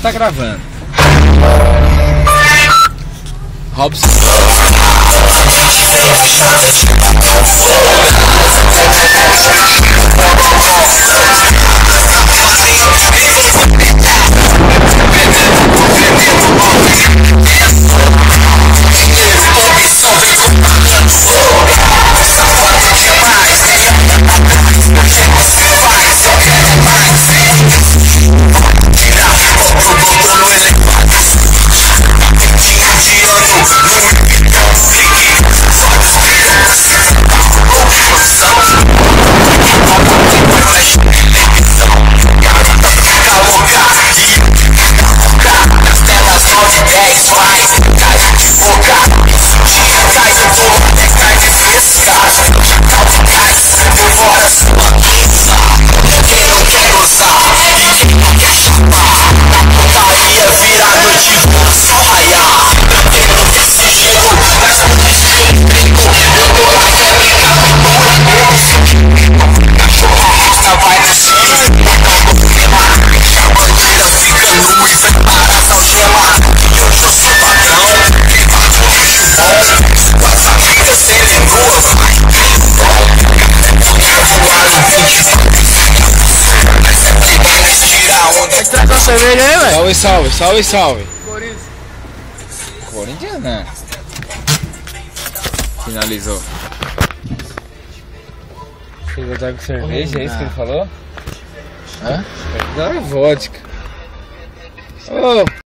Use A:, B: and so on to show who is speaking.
A: tá gravando. Robson.
B: Traz uma cerveja aí, velho.
A: Salve, salve, salve, salve.
B: Corinthians.
A: Corinthians, né? Finalizou.
B: Chegou tá com cerveja, é isso que ele falou?
A: Hã? Dá vodka. Ô.